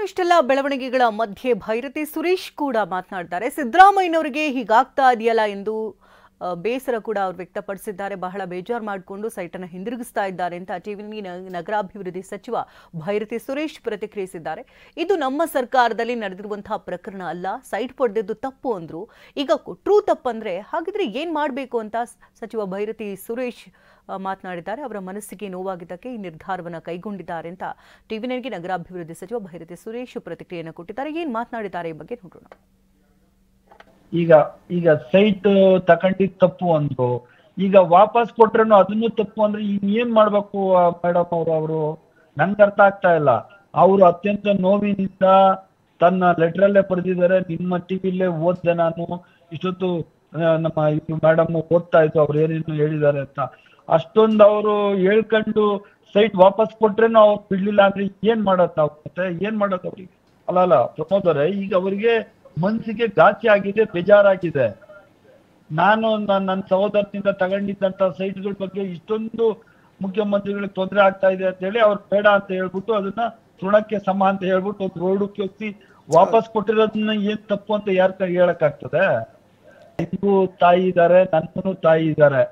ಇಷ್ಟೆಲ್ಲ ಬೆಳವಣಿಗೆಗಳ ಮಧ್ಯೆ ಭೈರತಿ ಸುರೇಶ್ ಕೂಡ ಮಾತನಾಡ್ತಾರೆ. ಸಿದ್ದರಾಮಯ್ಯನವರಿಗೆ ಹೀಗಾಗ್ತಾ ಇದೆಯಲ್ಲ ಎಂದು ಬೇಸರ ಕೂಡ ಅವರು ವ್ಯಕ್ತಪಡಿಸಿದ್ದಾರೆ. ಬಹಳ ಬೇಜಾರು ಮಾಡಿಕೊಂಡು ಸೈಟನ್ನು ಹಿಂದಿರುಗಿಸ್ತಾ ಇದ್ದಾರೆ ಅಂತ ಟಿವಿ ನಗರಾಭಿವೃದ್ಧಿ ಸಚಿವ ಭೈರತಿ ಸುರೇಶ್ ಪ್ರತಿಕ್ರಿಯಿಸಿದ್ದಾರೆ. ಇದು ನಮ್ಮ ಸರ್ಕಾರದಲ್ಲಿ ನಡೆದಿರುವಂತಹ ಪ್ರಕರಣ ಅಲ್ಲ, ಸೈಟ್ ಪಡೆದಿದ್ದು ತಪ್ಪು ಅಂದ್ರು. ಈಗ ಕೊಟ್ಟರೂ ತಪ್ಪಂದ್ರೆ ಹಾಗಿದ್ರೆ ಏನ್ ಮಾಡಬೇಕು ಅಂತ ಸಚಿವ ಭೈರತಿ ಸುರೇಶ್ ಮಾತನಾಡಿದ್ದಾರೆ. ಅವರ ಮನಸ್ಸಿಗೆ ನೋವಾಗಿದ್ದಕ್ಕೆ ಈ ನಿರ್ಧಾರವನ್ನು ಕೈಗೊಂಡಿದ್ದಾರೆ ಅಂತ ಟಿವಿ ನಗರಾಭಿವೃದ್ಧಿ ಸಚಿವ ಭೈರತಿ ಸುರೇಶ್ ಪ್ರತಿಕ್ರಿಯೆಯನ್ನು ಕೊಟ್ಟಿದ್ದಾರೆ. ಏನ್ ಮಾತನಾಡಿದ್ದಾರೆ ಈ ಬಗ್ಗೆ ನೋಡೋಣ. ಈಗ ಸೈಟ್ ತಗೊಂಡಿದ್ ತಪ್ಪು ಅಂದ್ರು, ಈಗ ವಾಪಸ್ ಕೊಟ್ರೇನು ಅದನ್ನು ತಪ್ಪು ಅಂದ್ರೆ ಈಗ ಏನ್ ಮಾಡ್ಬೇಕು ಮೇಡಮ್ ಅವರು ನನ್ಗೆ ಅರ್ಥ ಆಗ್ತಾ ಇಲ್ಲ. ಅವರು ಅತ್ಯಂತ ನೋವಿನಿಂದ ತನ್ನ ಲೆಟರಲ್ಲೇ ಬರೆದಿದ್ದಾರೆ. ನಿಮ್ಮ ಟಿವಿಲೇ ಓದ್ದೆ ನಾನು, ಇಷ್ಟೊತ್ತು ನಮ್ಮ ಮೇಡಮ್ ಓದ್ತಾ ಇದ್ರು ಅವ್ರು ಏನೇನು ಹೇಳಿದ್ದಾರೆ ಅಂತ. ಅಷ್ಟೊಂದು ಅವರು ಹೇಳ್ಕೊಂಡು ಸೈಟ್ ವಾಪಸ್ ಕೊಟ್ರೇನು ಅವ್ರು ಬಿಡ್ಲಿಲ್ಲ ಅಂದ್ರೆ ಏನ್ ಮಾಡೋದು ನಾವು, ಮತ್ತೆ ಏನ್ ಮಾಡೋದು ಅವ್ರಿಗೆ? ಅಲ್ಲ ಪ್ರಮೋದರೇ, ಈಗ ಅವರಿಗೆ ಮನ್ಸಿಗೆ ಗಾಸಿ ಆಗಿದೆ, ಬೇಜಾರಾಗಿದೆ. ನಾನು ನನ್ನ ಸಹೋದರನಿಂದ ತಗೊಂಡಿದ್ದಂತ ಸೈಟ್ಗಳ ಬಗ್ಗೆ ಇಷ್ಟೊಂದು ಮುಖ್ಯಮಂತ್ರಿಗಳಿಗೆ ತೊಂದರೆ ಆಗ್ತಾ ಇದೆ ಅಂತ ಹೇಳಿ ಅವ್ರು ಬೇಡ ಅಂತ ಹೇಳ್ಬಿಟ್ಟು ಅದನ್ನ ತೃಣಕ್ಕೆ ಸಮ ಅಂತ ಹೇಳ್ಬಿಟ್ಟು ಒಂದು ರೋಡಕ್ಕೆ ಹೋಗಿ ವಾಪಸ್ ಕೊಟ್ಟಿರೋದನ್ನ ಏನ್ ತಪ್ಪು ಅಂತ ಯಾರ ಹೇಳಕ್ ಆಗ್ತದೆ? ನಿಮಗೂ ತಾಯಿ ಇದ್ದಾರೆ, ನನ್ಗೂ ತಾಯಿ ಇದ್ದಾರೆ.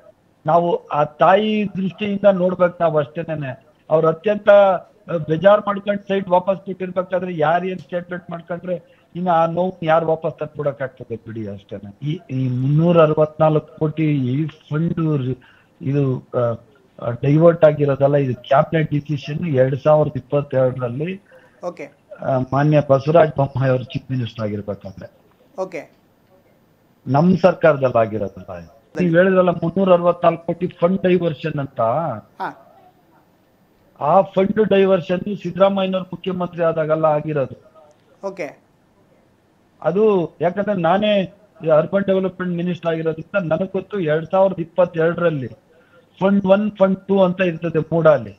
ನಾವು ಆ ತಾಯಿ ದೃಷ್ಟಿಯಿಂದ ನೋಡ್ಬೇಕು ನಾವು ಅಷ್ಟೇನೆ. ಅವ್ರು ಅತ್ಯಂತ ಬೇಜಾರ್ ಮಾಡ್ಕೊಂಡು ಸೈಟ್ ವಾಪಸ್ ಕೊಟ್ಟಿರ್ಬೇಕಾದ್ರೆ ಯಾರು ಏನ್ ಸ್ಟೇಟ್ಮೆಂಟ್ ಮಾಡ್ಕೊಂಡ್ರೆ ಇನ್ನು ಆ ನೋವು ಯಾರು ವಾಪಸ್ ತಂದ್ಕೊಡಕ್ ಆಗ್ತದೆ? ಬಿಡಿ ಅಷ್ಟೇನೆ. ಈ 364 ಕೋಟಿ ಈ ಫಂಡ್ ಇದು ಡೈವರ್ಟ್ ಆಗಿರೋದಲ್ಲ, ಇದು ಕ್ಯಾಬಿನೆಟ್ ಡಿಸಿಷನ್ 2022ರಲ್ಲಿ ಮಾನ್ಯ ಬಸವರಾಜ ಬೊಮ್ಮಾಯಿ ಅವರು ಚೀಫ್ ಮಿನಿಸ್ಟರ್ ಆಗಿರ್ಬೇಕಾದ್ರೆ ನಮ್ ಸರ್ಕಾರದಲ್ಲಿ ಆಗಿರೋದಲ್ಲ. ನೀವ್ ಹೇಳಿದ್ರಲ್ಲ 364 ಕೋಟಿ ಫಂಡ್ ಡೈವರ್ಷನ್ ಅಂತ. ಆ ಫಂಡ್ ಡೈವರ್ಷನ್ ಸಿದ್ದರಾಮಯ್ಯನವ್ರು ಮುಖ್ಯಮಂತ್ರಿ ಆದಾಗಲ್ಲ ಆಗಿರೋದು. ಅದು ಯಾಕಂದ್ರೆ ನಾನೇ ಅರ್ಬನ್ ಡೆವಲಪ್ಮೆಂಟ್ ಮಿನಿಸ್ಟರ್ ಆಗಿರೋದ್ರಿಂದ ನನಗೆ ಗೊತ್ತು 2022ರಲ್ಲಿ ಫಂಡ್ 1 ಫಂಡ್ 2 ಅಂತ ಇರ್ತದೆ ಮೂಡಲ್ಲಿ.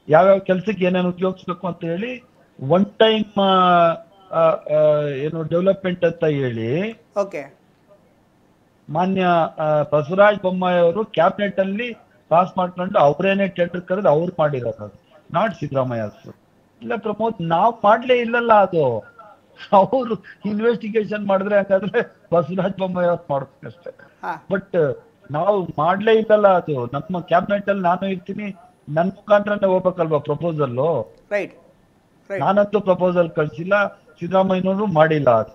ಯಾವ್ಯಾವ ಕೆಲ್ಸಕ್ಕೆ ಏನೇನು ಉಪಯೋಗಿಸ್ಬೇಕು ಅಂತ ಹೇಳಿ ಒನ್ ಟೈಮ್ ಏನು ಡೆವಲಪ್ಮೆಂಟ್ ಅಂತ ಹೇಳಿ ಮಾನ್ಯ ಬಸವರಾಜ ಬೊಮ್ಮಾಯಿ ಅವರು ಕ್ಯಾಬಿನೆಟ್ ಅಲ್ಲಿ ಪಾಸ್ ಮಾಡ್ಕೊಂಡು ಅವರೇನೆ ಟೆಂಡರ್ ಕರೆದು ಅವ್ರು ಮಾಡಿರೋದು, ನಾಟ್ ಸಿದ್ದರಾಮಯ್ಯ. ಇಲ್ಲ ಪ್ರಮೋದ್, ನಾವ್ ಮಾಡ್ಲೇ ಇಲ್ಲಲ್ಲ ಅದು. ಅವರು ಇನ್ವೆಸ್ಟಿಗೇಷನ್ ಮಾಡಿದ್ರೆ ಹಾಗಾದ್ರೆ ಬಸವರಾಜ ಬೊಮ್ಮಾಯಿ ಅವ್ರು ಮಾಡ್ಬೇಕಷ್ಟೇ. ಬಟ್ ನಾವು ಮಾಡ್ಲೇ ಇಲ್ಲಲ್ಲ ಅದು. ನಮ್ಮ ಕ್ಯಾಬಿನೆಟ್ ಅಲ್ಲಿ ನಾನು ಇರ್ತೀನಿ, ನನ್ ಮುಖಾಂತರನೇ ಹೋಗ್ಬೇಕಲ್ವಾ ಪ್ರಪೋಸಲ್. ನಾನಂತೂ ಪ್ರಪೋಸಲ್ ಕಳ್ಸಿಲ್ಲ, ಸಿದ್ದರಾಮಯ್ಯನವರು ಮಾಡಿಲ್ಲ ಅದು.